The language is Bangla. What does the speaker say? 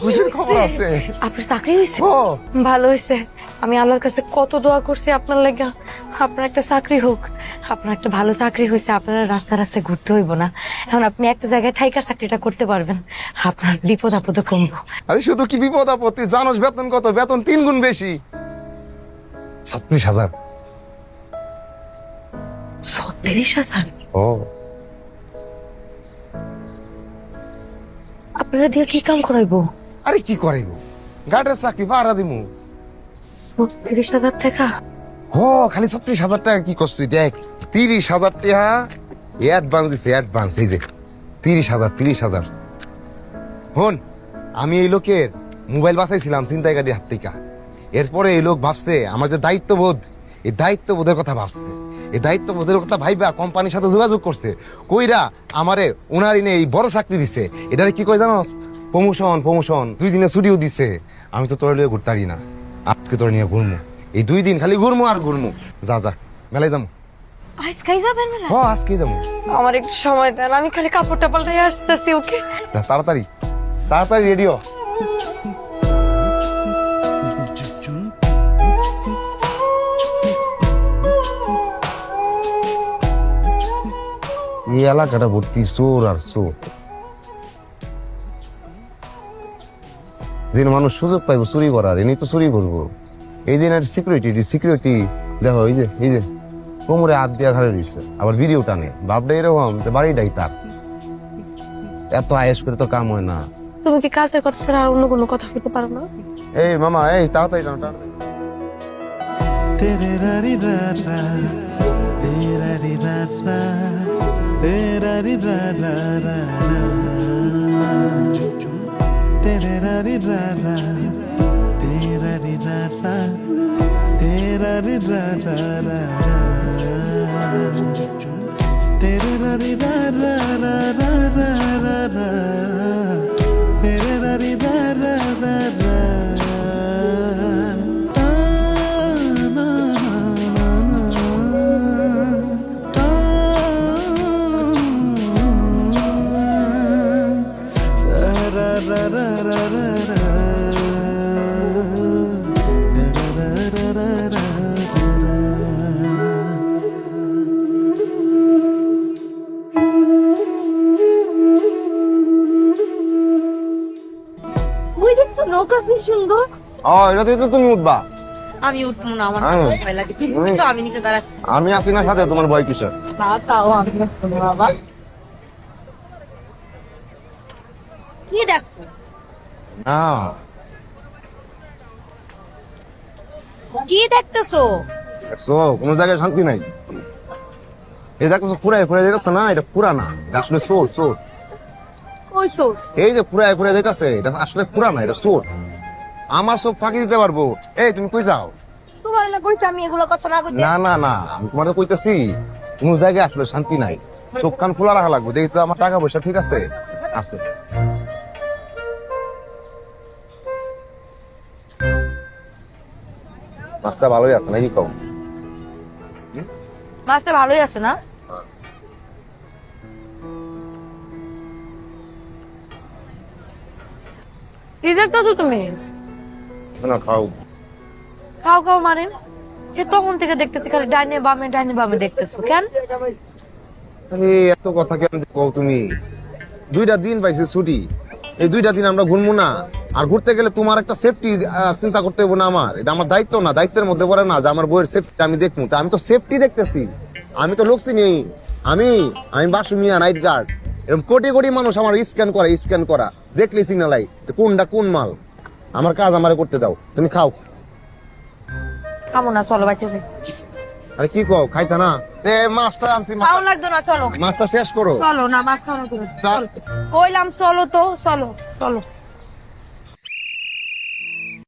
খুশির খবর আছে। আপনার চাকরি হয়েছে? ও ভালো হয়েছে। আমি আল্লাহর কাছে কত দোয়া করছি আপনার লাগা, আপনার একটা চাকরি হোক। আপনার একটা ভালো চাকরি হয়েছে, আপনার রাস্তা রাস্তায় ঘুরতে হইব না। এখন আপনি একটা জায়গায় থাইকা চাকরিটা করতে পারবেন, আপনার বিপদ আপদে কমবো। আরে শুধু কি বিপদ আপদ, তুই জানোস বেতন কত? বেতন 3 গুণ বেশি, 36,000। 36,000? ও আপনারা দিয়ে কি কাম করাইবো? আরে কি করাইব, গার্ডের চাকরি ভাড়া দিমু। 36,000 টাকা? ও খালি 36,000 টাকা কি করছ তুই? দেখ 30,000 টাকা অ্যাডভান্স দিছে, অ্যাডভান্স। এই যে 30,000। হন, আমি এই লোকের মোবাইল বাঁচাইছিলাম ছিনতাইকারীর হাত থেকে। এরপরে এই লোক ভাবছে আমার যে দায়িত্ববোধ, এই দায়িত্ববোধের কথা ভাবছে। এই দায়িত্ববোধের কথা ভাইবা কোম্পানির সাথে যোগাযোগ করছে, কইরা আমারে ওনারই এই বড় চাকরি দিছে। এটারে কি কই জানোস? প্রমোশন। 2 দিনে ছুটিও দিছে। আমি তো তোর লিয়ে ঘুরতারি না, আজকে তোর নিয়ে ঘুরমু। এই 2 দিন খালি ঘুরমু আর ঘুরমু। যা মেলায় যাবো। আজকাই যাবেন মেলা? হ আজকে যাবো। আমার একটু সময় দেন, আমি খালি কাপড়টা পাল্টাই আসতেছি। ওকে, তাড়াতাড়ি রেডিও। এই এলাকাটা ভর্তি চোর আর চোর। দিন মানুষ সুযোগ পাইবো চুরি করার, এনে তো চুরি করবো। এই দিন আর সিকিউরিটি দেখো, এই যে কোমরে হাত দিয়া ঘাড়ে দিচ্ছে, আবার ভিডিও টানে। বাপটা এরকম, বাড়িটাই তার। এত আয়েস করে তো কাম হয় না। তুমি কি কাজের কথা ছাড়া আর অন্য কোনো কথা বলতে পারো না? এই মামা, এই তাড়াতাড়ি টানো, তাড়াতাড়ি। तेरे रा रा रा तेरा री रा रा तेरा री रा रा रा तेरे रा री रा रा तेरा री रा रा तेरा री रा रा रा तेरे रा री रा रा रा रा रा रा रा तेरे रा री रा रा रा रा ওই দেখছো নৌকা কি সুন্দর। ও এটাতে তো তুমি উঠবা। আমি উঠবো না, আমার হ্যাঁ। ভয় লাগে। তুমি উঠো, আমি নিচে দাঁড়া। আমি আছি না সাথে, তোমার ভয় কিসের? তাও আমি উঠবো না বাবা। কি দেখো? না কি দেখতেছো? দেখছো কোনো জায়গায় শান্তি নাই। এই দেখছো পুরাই যেতেছে না, এটা পুরা না, এটা আসলে চোর। কইছো এই যে পুরাই যেতেছে, এটা আসলে পুরা না, এটা চোর। আমার চোখ ফাঁকি দিতে পারবো। এই তুমি কই যাও? তোমার না কইছো আমি এগুলো কথা না কইতে? না আমি তোমার কইতেছি কোন জায়গায় আসলে শান্তি নাই। চোখ কান খোলা রাখা লাগবে। দেখি তো আমার টাকা পয়সা ঠিক আছে? আছে। মাছটা ভালোই আছে নাকি কম? মাছটা ভালোই আছে না? কি দেখতেছো তুমি? না খাও। খাও মানে সে তখন থেকে দেখতেছি খালি ডাইনে বামে দেখতেছো কেন? আরে এত কথা কেন যে কও তুমি? 2টা দিন পাইছি ছুটি, এই 2টা দিন আমরা ঘুরবো না? আর ঘুরতে গেলে তোমার একটা সেফটি চিন্তা করতে হবে না? আমার এটা আমার দায়িত্ব না? দায়িত্বের মধ্যে পড়ে না যে আমার বইয়ের সেফটি আমি দেখবো? তা আমি তো সেফটি দেখতেছি, আমি তো লোক চিনি। আমি বাসু মিয়া নাইট গার্ড। এরকম কোটি মানুষ আমার স্ক্যান করা দেখলি সিগনালাই কোনটা কোন মাল। আমার কাজ আমারে করতে দাও, তুমি খাও। খাবো না, চলো বাচ্চা। আরে কি কও, খাইতা না? মাছটা আনছি, খাও লাগতো না, চলো। মাছটা শেষ করো। চলো না, মাছ খাওয়া তুমি। তা- কইলাম চলো তো, চলো।